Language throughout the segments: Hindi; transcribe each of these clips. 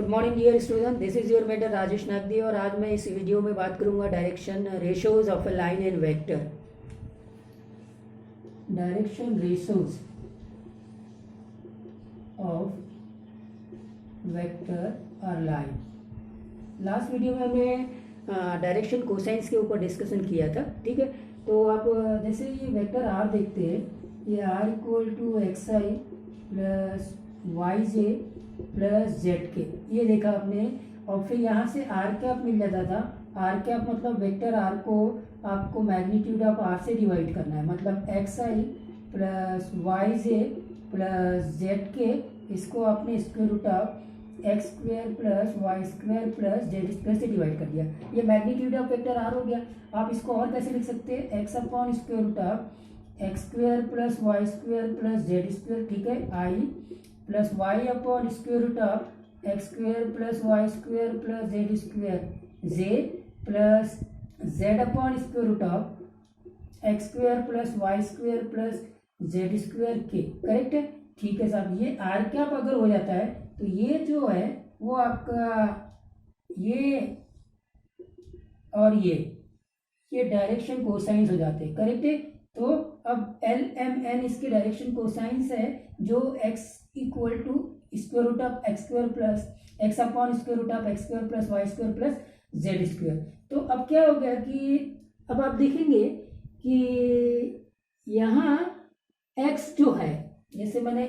Good morning dear student, this is your mentor Rajesh Nakdi और आज मैं इस वीडियो में बात करूंगा direction ratios of a line and vector. Direction ratios of vector और लाइन। लास्ट वीडियो में हमने डायरेक्शन कोसाइंस के ऊपर डिस्कशन किया था, ठीक है। तो आप जैसे ये वेक्टर आर देखते हैं, ये r equal to x I plus y j plus Z k, ये देखा आपने। और फिर यहाँ से आर कैप मिल जाता था। आर कैप मतलब वेक्टर आर को आपको मैग्नीट्यूड ऑफ आर से डिवाइड करना है, मतलब एक्स आई plus y j plus Z k, इसको आपने square root of x square plus Y square plus Z square से डिवाइड कर दिया। ये मैग्नीट्यूड ऑफ वेक्टर आर हो गया। आप इसको और कैसे लिख सकते हैं, X upon square root of x square plus Y square plus Z square, ठीक है, I plus Y upon square root of x square plus Y square plus Z square, J plus Z upon square root of x square plus Y square plus Z square K. Correct है, ठीक है साहब। ये आर कैप अगर हो जाता है तो ये जो है वो आपका ये और ये डायरेक्शन कोसाइंस हो जाते हैं। करेक्ट है। तो अब एल एम एन इसके डायरेक्शन कोसाइंस है, जो x equal to square root of x square plus x upon square root of x square plus Y square plus Z square. तो अब क्या हो गया कि अब आप देखेंगे कि यहाँ एक्स जो है, जैसे मैंने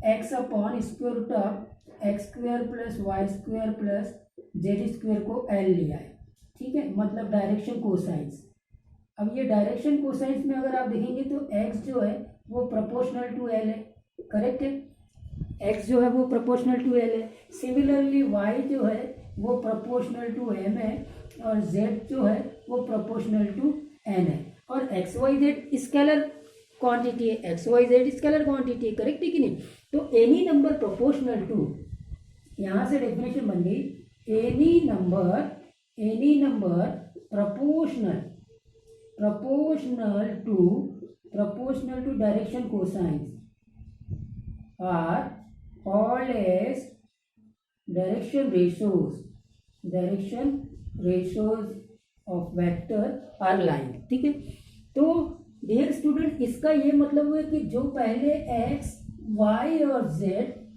x upon square root of x square plus Y square plus Z square को एल लिया है, ठीक है, मतलब डायरेक्शन कोसाइंस। अब ये डायरेक्शन कोसाइंस में अगर आप देखेंगे तो एक्स जो है वो प्रोपोर्शनल टू एल है। करेक्ट है, एक्स जो है वो प्रोपोर्शनल टू एल है। सिमिलरली वाई जो है वो प्रोपोर्शनल टू एम है और जेड जो है वो प्रोपोर्शनल टू एन है। और X Y Z scalar quantity है, X Y Z scalar quantity है। करेक्ट है कि नहीं। तो एनी नंबर प्रोपोर्शनल टू, यहाँ से डेफिनेशन बन गई, any number proportional to direction cosines are always direction ratios of vector or line, ठीक है। तो डियर स्टूडेंट, इसका ये मतलब है कि जो पहले x, y और z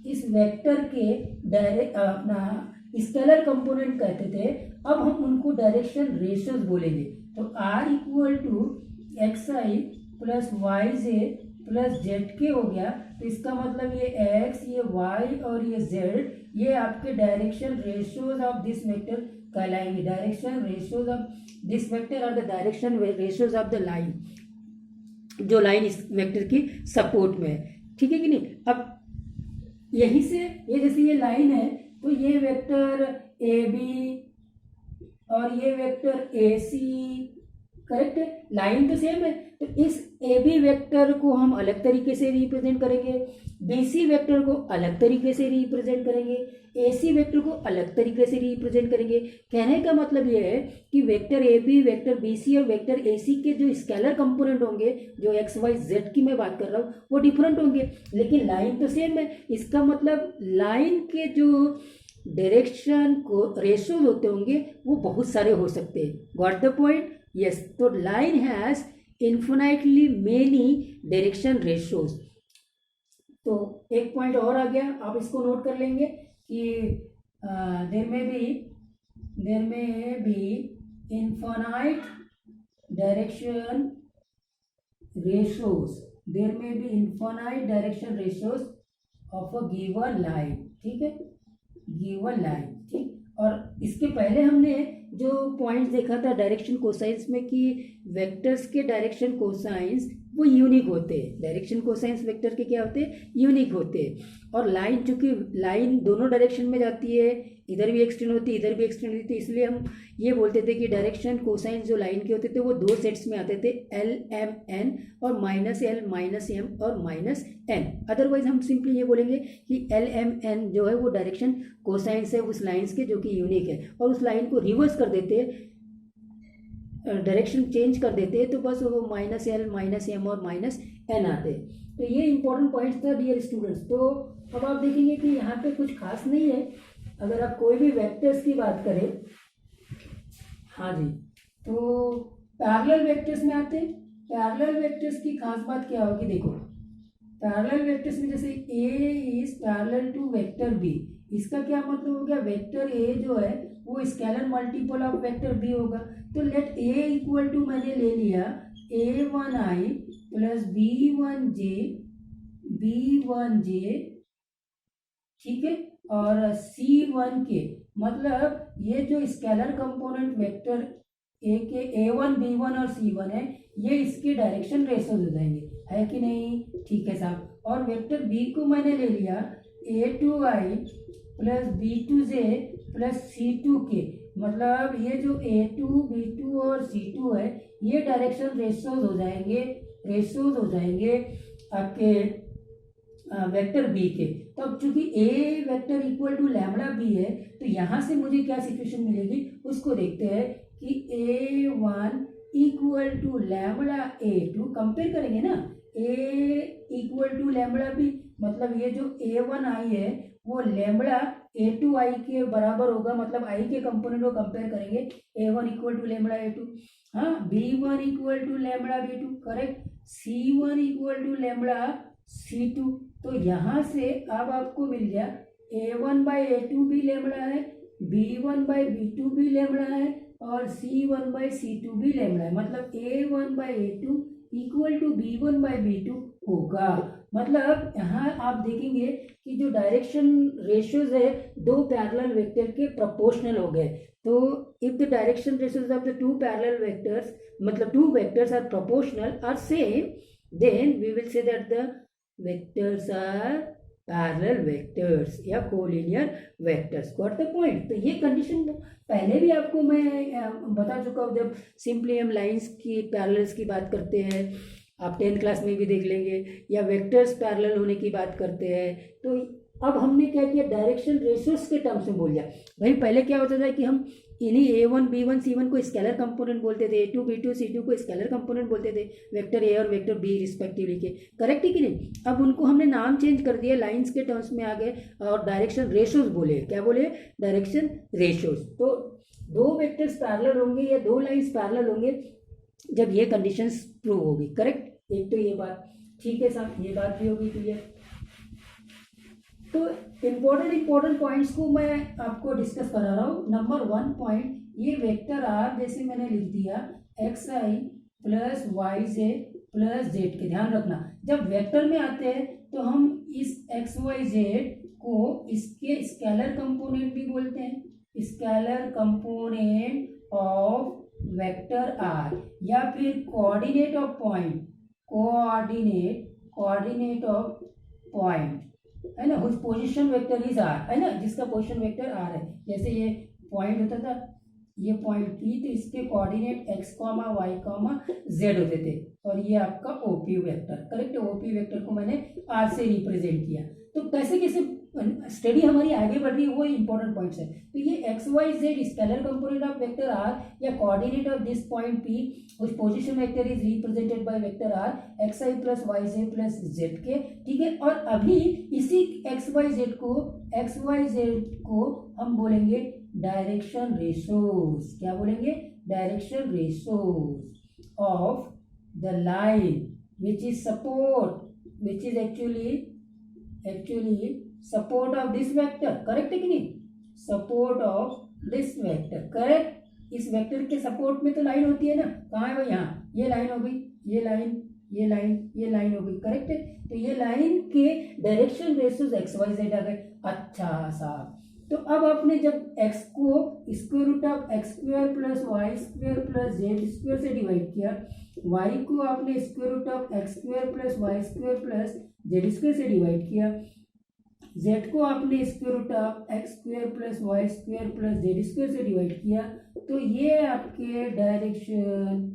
इस वेक्टर के डायरेक्ट अपना स्केलर कंपोनेंट कहते थे, अब हम उनको डायरेक्शन रेशियोज बोलेंगे। तो r equal to x I plus y j plus Z k हो गया। तो इसका मतलब ये x, ये y और ये z, ये आपके direction ratios of this vector कहलाएंगे। Direction ratios of this vector और the direction ratios of the line, जो लाइन इस वेक्टर की सपोर्ट में है, ठीक है कि नहीं। अब यहीं से ये जैसे ये लाइन है तो ये वेक्टर ए बी और ये वेक्टर ए सी, करेक्ट है, लाइन तो सेम है। तो इस ए बी वेक्टर को हम अलग तरीके से रिप्रेजेंट करेंगे, बी सी वेक्टर को अलग तरीके से रिप्रेजेंट करेंगे, ए सी वेक्टर को अलग तरीके से रिप्रेजेंट करेंगे। कहने का मतलब ये है कि vector a b, vector b c और वेक्टर ए सी के जो स्केलर कंपोनेंट होंगे, जो एक्स वाई जेड की मैं बात कर रहा हूँ, वो डिफरेंट होंगे, लेकिन लाइन तो सेम है। इसका मतलब लाइन के जो डायरेक्शन को रेशियो होते होंगे वो बहुत सारे हो सकते हैं। Got the point? यस। तो line has infinitely many direction ratios. तो एक पॉइंट और आ गया, आप इसको नोट कर लेंगे कि there may be infinite direction ratios of a given line, ठीक है, गिवन लाइन, ठीक। और इसके पहले हमने जो पॉइंट्स देखा था डायरेक्शन कोसाइंस में कि वेक्टर्स के डायरेक्शन कोसाइंस वो यूनिक होते हैं। डायरेक्शन कोसाइंस वेक्टर के क्या होते हैं, यूनिक होते हैं। और लाइन, चूंकि लाइन दोनों डायरेक्शन में जाती है, इधर भी एक्सटेंड होती है इधर भी एक्सटेंड होती है, इसलिए हम ये बोलते थे कि डायरेक्शन कोसाइंस जो लाइन के होते थे वो दो सेट्स में आते थे, एल एम एन और माइनस एल माइनस एम और माइनस एन। अदरवाइज हम सिंपली ये बोलेंगे कि एल एम एन जो है वो डायरेक्शन कोसाइंस है उस लाइन्स के जो कि यूनिक है, और उस लाइन को रिवर्स कर देते हैं, डायरेक्शन चेंज कर देते हैं, तो बस वो माइनस एल माइनस एम और माइनस एन आते हैं। तो ये इंपॉर्टेंट पॉइंट्स था डियर स्टूडेंट्स। तो अब आप देखेंगे कि यहाँ पे कुछ खास नहीं है, अगर आप कोई भी वेक्टर्स की बात करें, हाँ जी, तो पैरेलल वेक्टर्स में आते हैं। पैरेलल वेक्टर्स की खास बात क्या होगी, देखो पैरेलल वेक्टर्स में जैसे A is parallel to vector B, इसका क्या मतलब हो गया, वेक्टर ए जो है वो scalar multiple of vector b होगा। तो लेट ए इक्वल टू मैंने ले लिया a1i प्लस b1j, ठीक है, और c1k, मतलब ये जो स्केलर कंपोनेंट वेक्टर ए के a1 b1 और c1 है, ये इसके डायरेक्शन रेशोज हो जाएंगे, है कि नहीं, ठीक है साहब। और वेक्टर बी को मैंने ले लिया a2i plus b2j plus c2k, मतलब ये जो a2 b2 और c2 है ये डायरेक्शन रेशोज हो जाएंगे आपके वेक्टर बी के। तो अब चूंकि A vector equal to lambda B है, तो यहाँ से मुझे क्या सिचुएशन मिलेगी उसको देखते हैं कि a1 equal to lambda a2, compare करेंगे ना, a equal to lambda b, मतलब ये जो a1i है वो लैम्बडा a2i के बराबर होगा, मतलब i के कंपोनेंट को कंपेयर करेंगे, a1 equal to lambda a2, हाँ, b1 equal to lambda b2, correct, c1 equal to lambda c2। तो यहाँ से अब आपको मिल गया a1 बाई a2 भी लैम्बडा है, b1 बाई b2 भी लैम्बडा है, और c1 बाई c2 भी लैम्बडा है, मतलब a1 by a2 equal to b1 by b2 होगा। मतलब यहाँ आप देखेंगे कि जो डायरेक्शन रेशियोज है दो पैरेलल वेक्टर के प्रोपोर्शनल हो गए। तो if the direction ratios of the two parallel vectors, मतलब two vectors are proportional are same, then we will say that the vectors are parallel vectors या collinear vectors. Got the point. तो ये कंडीशन पहले भी आपको मैं बता चुका हूँ, जब सिंपली हम लाइंस की पैरेलल्स की बात करते हैं, आप 10th क्लास में भी देख लेंगे, या वेक्टर्स पैरेलल होने की बात करते हैं। तो अब हमने क्या किया, डायरेक्शन रेशियोज के टर्म्स में बोल दिया। भाई पहले क्या होता था कि हम इन्हीं a1 b1 c1 को स्केलर कंपोनेंट बोलते थे, a2 b2 c2 को स्केलर कंपोनेंट बोलते थे, वेक्टर a और वेक्टर b रिस्पेक्टिवली के, करेक्ट है कि नहीं। अब उनको हमने नाम चेंज कर दिया, लाइंस के टर्म्स में आ गए और डायरेक्शन रेशियोज बोले। क्या बोले, डायरेक्शन रेशियोज। तो दो वेक्टर्स पैरेलल होंगे या दो लाइंस पैरेलल होंगे जब ये कंडीशंस प्रूव होगी, करेक्ट। एक तो ये बात, ठीक है साहब, ये बात भी होगी क्लियर। तो इम्पोर्टेंट पॉइंट्स को मैं आपको डिस्कस करा रहा हूँ। नंबर 1 पॉइंट, ये वेक्टर आर जैसे मैंने लिख दिया xi plus yj plus z के, ध्यान रखना जब वेक्टर में आते हैं तो हम इस xyz को इसके स्केलर कंपोनेंट भी बोलते हैं, scalar component of vector are, या फिर coordinate of point, coordinate of point, है ना, उस पोजीशन वेक्टर इज आर, है ना, जिसका पोजीशन वेक्टर आर है। जैसे ये पॉइंट होता था, ये पॉइंट पी, तो इसके कोऑर्डिनेट x, y, z होते थे, और ये आपका OP vector, correct. OP vector को मैंने आर से रिप्रेजेंट किया। तो कैसे कैसे स्टडी हमारी आगे बढ़ रही है, वो इंपॉर्टेंट पॉइंट्स है। तो ये X Y Z scalar component of vector are या coordinate of this point P, उस position vector is represented by vector R X I plus Y Z plus Z K, ठीक है। और अभी इसी एक्स वाई जेड को हम बोलेंगे डायरेक्शन रेशोज। क्या बोलेंगे, direction ratios of the line which is support, which is actually support of this vector, correct है कि नहीं, support of this vector, correct. इस वेक्टर के सपोर्ट में तो लाइन होती है ना, कहाँ है भाई, यहाँ ये लाइन हो गई, ये लाइन हो गई, करेक्ट है। तो ये लाइन के direction ratios X Y Z आ गए। अच्छा साहब, तो अब आपने जब x को square root of x square plus Y square plus Z square से डिवाइड किया, y को आपने square root of x square plus Y square plus Z square से डिवाइड किया, z को आपने square root of x square plus Y square plus Z square से डिवाइड किया। तो ये आपके डायरेक्शन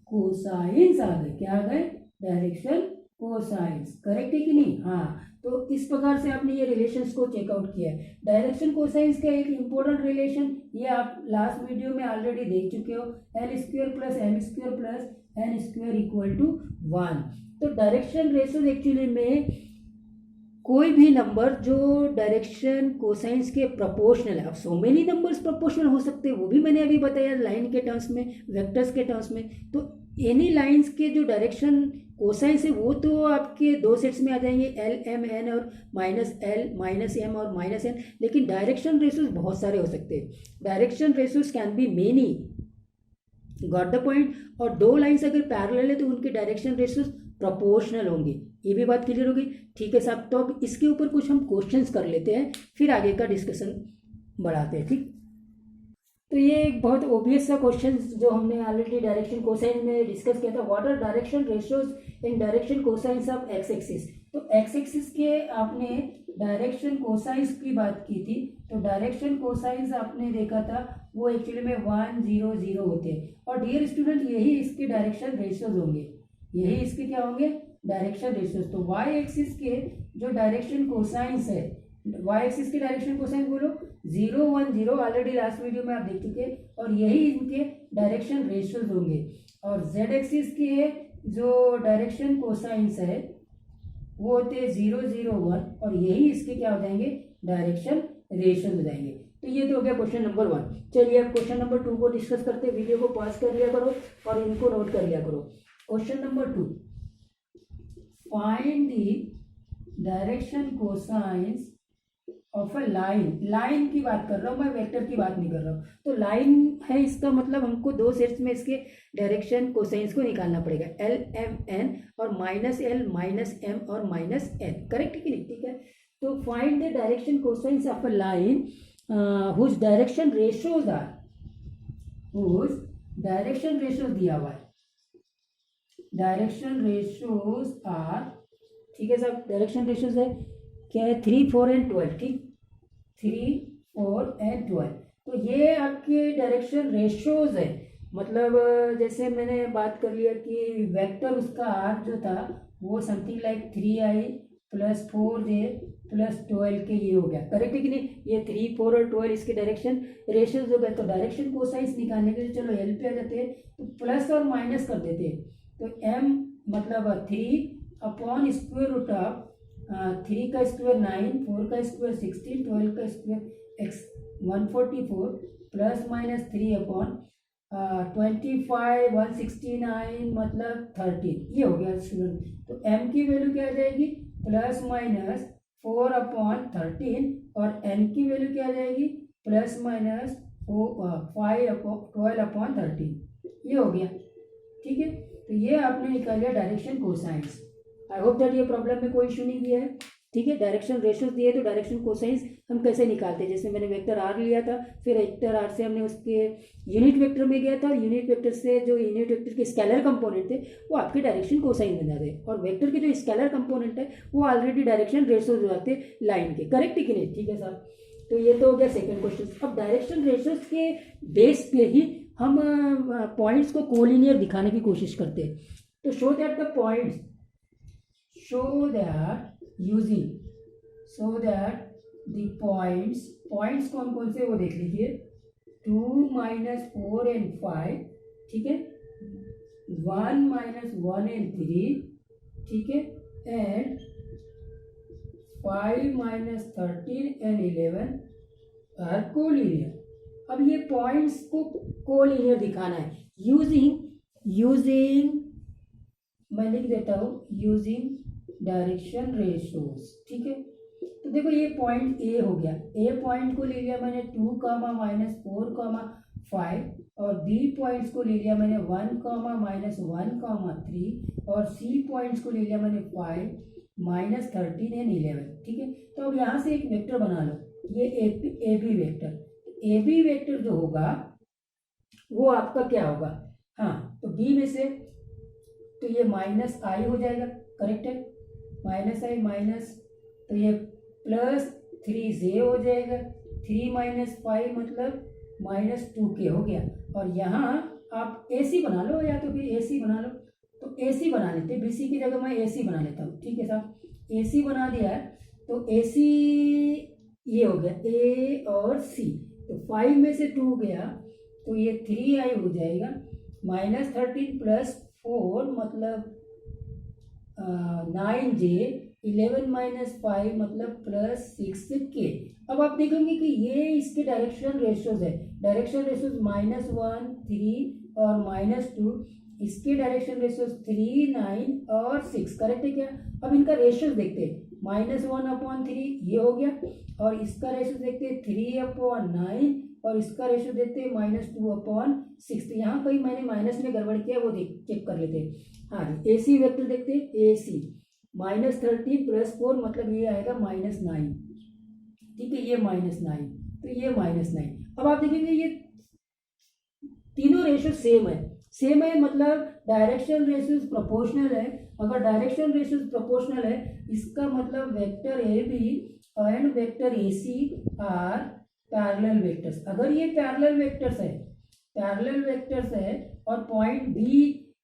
कोसाइंस आ गए। क्या आ गए, डायरेक्शन कोसाइंस, करेक्ट है कि नहीं। हाँ, तो इस प्रकार से आपने ये रिलेशंस को चेकआउट किया है। डायरेक्शन कोसाइंस का एक इंपॉर्टेंट रिलेशन ये आप लास्ट वीडियो में ऑलरेडी देख चुके हो, l square plus m square plus n square equal to 1। तो डायरेक्शन रेशियोज एक्चुअली में कोई भी नंबर जो डायरेक्शन कोसाइंस के प्रोपोर्शनल है। अब सो मेनी नंबर्स प्रोपोर्शनल हो सकते हैं, वो भी मैंने अभी बताया लाइन के टर्म्स में, वेक्टर्स के टर्म्स में। तो एनी लाइंस के जो डायरेक्शन कोसाइंस है वो तो आपके दो सेट्स में आ जाएंगे, एल एम एन और माइनस एल माइनस एम और माइनस एन। लेकिन डायरेक्शन रेशियोज बहुत सारे हो सकते हैं, direction ratios can be many, got the point. और दो लाइंस अगर पैरेलल है तो उनके डायरेक्शन रेशियोज प्रोपोर्शनल होंगे। ये भी बात क्लियर होगी, ठीक है साहब। तो अब इसके ऊपर कुछ हम क्वेश्चंस कर लेते हैं, फिर आगे का डिस्कशन बढ़ाते हैं, ठीक। तो ये एक बहुत ओबियस सा क्वेश्चन जो हमने ऑलरेडी डायरेक्शन कोसाइन में डिस्कस किया था, what are direction ratios in direction cosines of x axis. तो एक्स एक्सिस के आपने डायरेक्शन कोसाइंस की बात की थी, तो डायरेक्शन कोसाइंस आपने देखा था वो एक्चुअली में 1 0 0 होते हैं। और डियर स्टूडेंट यही इसके डायरेक्शन रेशियोज होंगे, यही इसके क्या होंगे, डायरेक्शन रेशियोज। तो वाई एक्सिस के जो डायरेक्शन कोसाइंस है, वाई एक्सिस के डायरेक्शन कोसाइंस बोलो 0 1 0, ऑलरेडी लास्ट वीडियो में आप देख चुके, और यही इनके डायरेक्शन रेशियोज होंगे। और जेड एक्सिस के जो डायरेक्शन कोसाइंस है वो होते हैं 0 0 1, और यही इसके क्या हो जाएंगे, डायरेक्शन रेशियोज हो जाएंगे। तो ये तो हो गया क्वेश्चन नंबर 1। चलिए अब क्वेश्चन नंबर 2 को डिस्कस करते हैं। वीडियो को पॉज कर लिया करो और इनको नोट कर लिया करो। Question number 2, find the direction cosines of a line. Line की बात कर रहा हूँ मैं, वेक्टर की बात नहीं कर रहा हूँ। तो लाइन है, इसका मतलब हमको दो सेट्स में इसके डायरेक्शन कोसाइंस को निकालना पड़ेगा, एल एम एन और माइनस एल माइनस एम और माइनस एन, करेक्ट कि नहीं, ठीक है। तो find the direction cosines of a line whose direction ratios are, whose direction ratios दिया हुआ है, डायरेक्शन रेशियोज आर, ठीक है साहब। डायरेक्शन रेशियोज है क्या है, 3 4 एंड 12, ठीक, 3 4 एंड 12। तो ये आपके डायरेक्शन रेशियोज है। मतलब जैसे मैंने बात कर लिया कि वेक्टर उसका आर जो था वो something like 3i plus 4j plus 12 के ये हो गया, करेक्ट है कि नहीं। ये 3 4 और 12 इसके डायरेक्शन रेशियोज हो गए। तो डायरेक्शन कोसाइंस निकालने के लिए चलो एल पे आ जाते हैं, तो प्लस और माइनस कर देते हैं। तो m मतलब 3 अपॉन स्क्वायर रूट ऑफ 3 का स्क्वायर 9, 4 का स्क्वायर 16, 12 का square x 144 plus minus 3 upon 25 169 मतलब 13, ये हो गया स्टूडेंट। तो m की वैल्यू क्या आ जाएगी, प्लस माइनस 4 अपॉन 13, और n की वैल्यू क्या आ जाएगी, प्लस माइनस 12 अपॉन 13, ये हो गया, ठीक है। तो ये आपने निकाल लिया direction cosines. I hope that ये प्रॉब्लम में कोई इशू नहीं किया है, ठीक है। डायरेक्शन रेशियोज दिए तो डायरेक्शन कोसाइंस हम कैसे निकालते हैं, जैसे मैंने वेक्टर आर लिया था, फिर वेक्टर आर से हमने उसके यूनिट वेक्टर में गया था, और यूनिट वेक्टर से जो यूनिट वेक्टर के स्केलर कंपोनेंट थे वो आपके डायरेक्शन कोसाइन बन जाते हैं, और वेक्टर के जो स्केलर कंपोनेंट है वो ऑलरेडी डायरेक्शन रेशियोज हो जाते हैं लाइन के, करेक्ट है कि नहीं, ठीक है साहब। तो ये तो हो गया सेकेंड क्वेश्चन। अब डायरेक्शन रेशियोज के बेस पे ही हम पॉइंट्स को कोलिनियर दिखाने की कोशिश करते हैं। तो show that the points, show that using, so that the points कौन कौन से वो देख लीजिए, 2 -4 and 5, ठीक है, 1 -1 and 3, ठीक है, एंड 5 -13 and 11 आर कोलिनियर। अब ये पॉइंट्स को कोलिनियर दिखाना है यूजिंग मैं लिख देता हूँ यूजिंग डायरेक्शन रेशियोज, ठीक है। तो देखो ये पॉइंट ए हो गया, ए पॉइंट को ले लिया मैंने 2 -4 5, और बी पॉइंट्स को ले लिया मैंने 1 -1 3, और सी पॉइंट्स को ले लिया मैंने 5 -13 एंड 11, ठीक है। तो अब यहाँ से एक वेक्टर बना लो, ये a b vector. A b vector जो होगा वो आपका क्या होगा, हाँ, तो बी में से तो ये माइनस आई हो जाएगा, करेक्ट है, माइनस आई माइनस, तो ये प्लस 3j हो जाएगा, 3 - 5 मतलब -2k हो गया। और यहाँ आप AC बना लो, या तो फिर AC बना लो, तो AC बना लेते, BC की जगह मैं AC बना लेता हूँ, ठीक है साहब। AC बना दिया है, तो AC ये हो गया A और C, तो 5 में से 2 गया तो ये 3i हो जाएगा, -13 + 4 मतलब 9j 11 माइनस 5 मतलब +6k। अब आप देखेंगे कि ये इसके डायरेक्शन रेशियोज है, डायरेक्शन रेशियोज -1 3 और -2, इसके डायरेक्शन रेशियोज 3 9 और 6, करेक्ट है क्या। अब इनका रेशियोज देखते हैं, -1/3 ये हो गया, और इसका रेशियो देखते हैं 3/9, और इसका रेशियो देते हैं -2/6। तो यहाँ कहीं मैंने माइनस में गड़बड़ किया, वो देख चेक कर लेते हैं। हाँ जी, AC वेक्टर देखते हैं, AC -13 + 4 मतलब ये आएगा -9, ठीक है, ये -9, तो ये -9। अब आप देखेंगे ये तीनों रेशियो सेम है मतलब डायरेक्शन रेशियो प्रोपोर्शनल है। अगर डायरेक्शन रेशियो प्रोपोर्शनल है, इसका मतलब vector AB and vector AC are parallel vectors. अगर ये पैरेलल वेक्टर्स है और पॉइंट B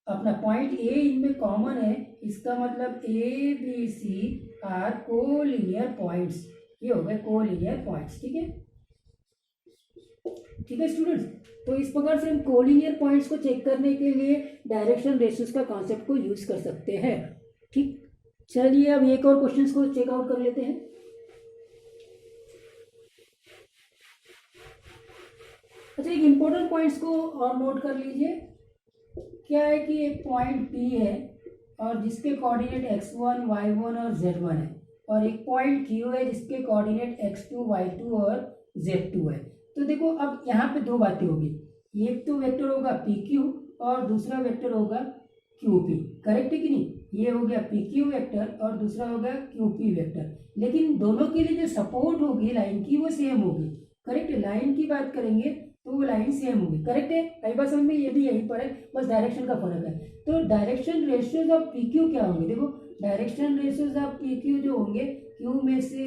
अपना पॉइंट A इनमें कॉमन है, इसका मतलब ABC आर कोलिनियर पॉइंट्स। ये हो गए कोलिनियर पॉइंट्स, ठीक है, ठीक है स्टूडेंट्स। तो इस प्रकार से हम कोलिनियर पॉइंट्स को चेक करने के लिए डायरेक्शन रेशियोज का कॉन्सेप्ट को यूज कर सकते हैं। ठीक, चलिए अब एक और क्वेश्चंस को चेक आउट कर लेते हैं। अच्छा, एक इंपॉर्टेंट पॉइंट्स को और नोट कर लीजिए। क्या है कि एक पॉइंट P है और जिसके कोऑर्डिनेट x1 y1 और z1 है, और एक पॉइंट Q है जिसके कोऑर्डिनेट x2 y2 और z2 है। तो देखो अब यहाँ पे दो बातें होगी, एक तो वेक्टर होगा PQ और दूसरा वेक्टर होगा QP, करेक्ट है कि नहीं। ये हो गया PQ वेक्टर और दूसरा होगा QP वेक्टर, लेकिन दोनों के लिए जो सपोर्ट होगी लाइन की वो सेम होगी, करेक्ट है। लाइन की बात करेंगे तो वो लाइन सेम होगी, करेक्ट है। कई बार समझ में ये भी यहीं पर है, बस डायरेक्शन का फर्क है। तो डायरेक्शन रेशियोज ऑफ PQ क्या होंगे, देखो डायरेक्शन रेशियोज ऑफ PQ जो होंगे, Q में से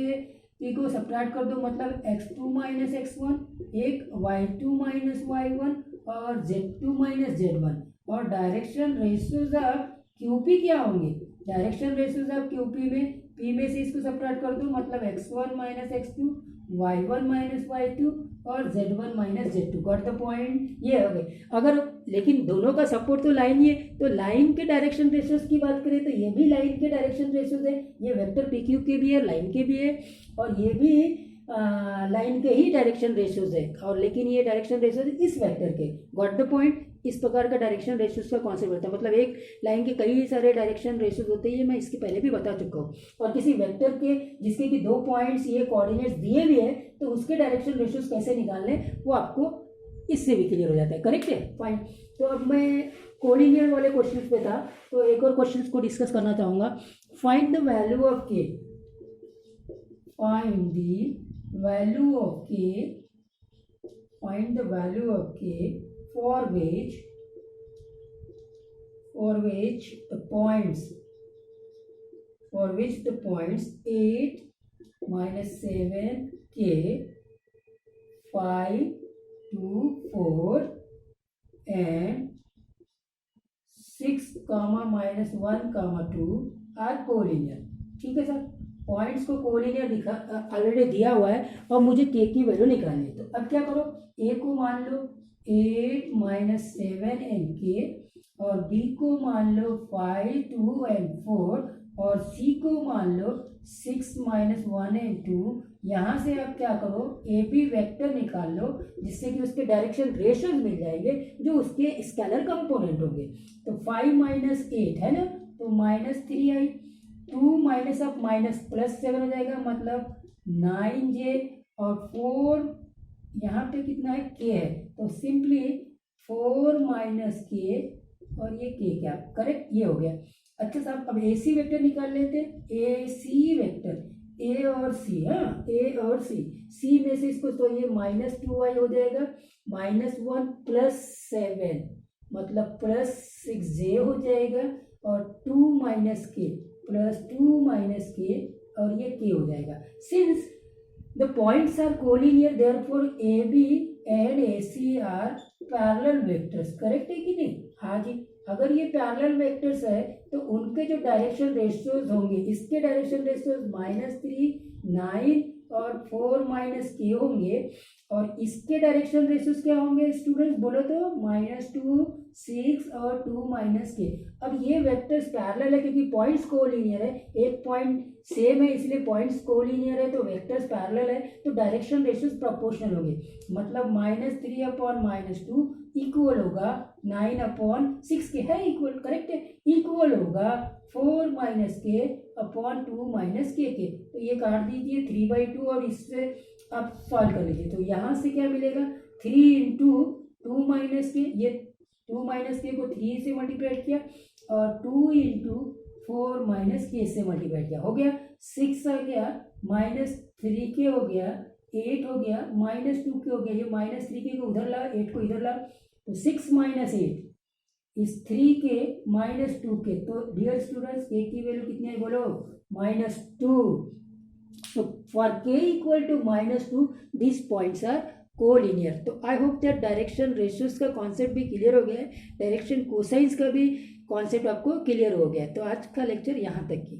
P को सब्ट्रैक्ट कर दो मतलब x2 - x1, एक y2 - y1 और z2 - z1, और डायरेक्शन रेशियोज ऑफ QP क्या होंगे, डायरेक्शन रेशियोज ऑफ QP में P में से इसको सब्ट्रैक्ट कर दो मतलब x1 - x2, y1 - y2 और z1 - z2, got the point. ये हो गए। अगर लेकिन दोनों का सपोर्ट तो लाइन ही है, तो लाइन के डायरेक्शन रेशियोज की बात करें तो ये भी लाइन के डायरेक्शन रेशियोज है, ये वेक्टर PQ के भी है, लाइन के भी है, और ये भी लाइन के ही डायरेक्शन रेशियोज है, और लेकिन ये डायरेक्शन रेशियोज इस वेक्टर के, गॉट द पॉइंट। इस प्रकार का डायरेक्शन रेशियोज का कॉन्सेप्ट होता है, मतलब एक लाइन के कई सारे डायरेक्शन रेशियोज होते हैं, ये मैं इसके पहले भी बता चुका हूँ। और किसी वेक्टर के जिसके कि दो पॉइंट्स ये कोऑर्डिनेट्स दिए भी है, तो उसके डायरेक्शन रेशियोज कैसे निकालने वो आपको इससे भी क्लियर हो जाता है, करेक्ट है, फाइन। तो अब मैं कोलिनियर वाले क्वेश्चन पे था, तो एक और क्वेश्चन को डिस्कस करना चाहूँगा। Find the value of K, find the value of K, find the value of K for which the points 8 - 7K 5 2 4 and 6, -1, 2 are collinear। ठीक है सर, पॉइंट्स को कोलिनियर दिखा ऑलरेडी दिया हुआ है और मुझे K की वैल्यू निकालनी है। तो अब क्या करो, A को मान लो 8 - 7K और B को मान लो 5 2 and 4 और C को मान लो 6 - 1 and 2। यहाँ से आप क्या करो, AB वेक्टर निकाल लो जिससे कि उसके डायरेक्शन रेशियोज मिल जाएंगे जो उसके स्केलर कंपोनेंट होंगे। तो 5 - 8 है ना, तो -3 आई, 2 माइनस ऑफ माइनस +7 हो जाएगा मतलब 9J, और 4 यहाँ पे कितना है K है, तो सिंपली 4 - K और ये K क्या, करेक्ट, ये हो गया। अच्छा साहब, अब AC वेक्टर निकाल लेते हैं। AC वेक्टर A और C, हाँ A और C में से इसको तो ये -2y हो जाएगा, -1 + 7 मतलब +6J हो जाएगा, और 2 - K +2 - K और ये K हो जाएगा। Since the points are collinear therefore AB and AC are parallel vectors, correct है कि नहीं। हाँ जी, अगर ये पैरेलल वेक्टर्स है तो उनके जो डायरेक्शन रेशियोज होंगे, इसके डायरेक्शन रेशियोज -3 9 और 4 - K होंगे, और इसके डायरेक्शन रेशियोज क्या होंगे स्टूडेंट्स बोलो तो -2 6 और 2 - K। अब ये वेक्टर्स पैरेलल है क्योंकि पॉइंट्स कोलिनियर है, एक पॉइंट सेम है इसलिए पॉइंट्स कोलिनियर है, तो वेक्टर्स पैरेलल है, तो डायरेक्शन रेशियोज प्रोपोर्शनल होंगे। मतलब -3/-2 इक्वल होगा 9/6 के, है इक्वल, करेक्ट है, इक्वल होगा 4-k/2 - k के। तो ये काट दीजिए 3/2 और इससे आप सॉल्व कर लीजिए। तो यहाँ से क्या मिलेगा, 3 × 2 - k, ये 2 - k को 3 से मल्टीप्लाई किया और 2 × 4 - k से मल्टीप्लाई किया, हो गया 6 आ गया, -3k हो गया, 8 हो गया, -2k हो गया, ये -3k को उधर ला, 8 को इधर ला, तो 6 - 8 इस 3k -2k। तो डियर स्टूडेंट्स k की वैल्यू कितनी है बोलो, -2। So for k equal to -2 these points are collinear. तो I hope that direction ratios का कॉन्सेप्ट भी क्लियर हो गया है, डायरेक्शन कोसाइंस का भी कॉन्सेप्ट आपको क्लियर हो गया है। तो आज का लेक्चर यहाँ तक की।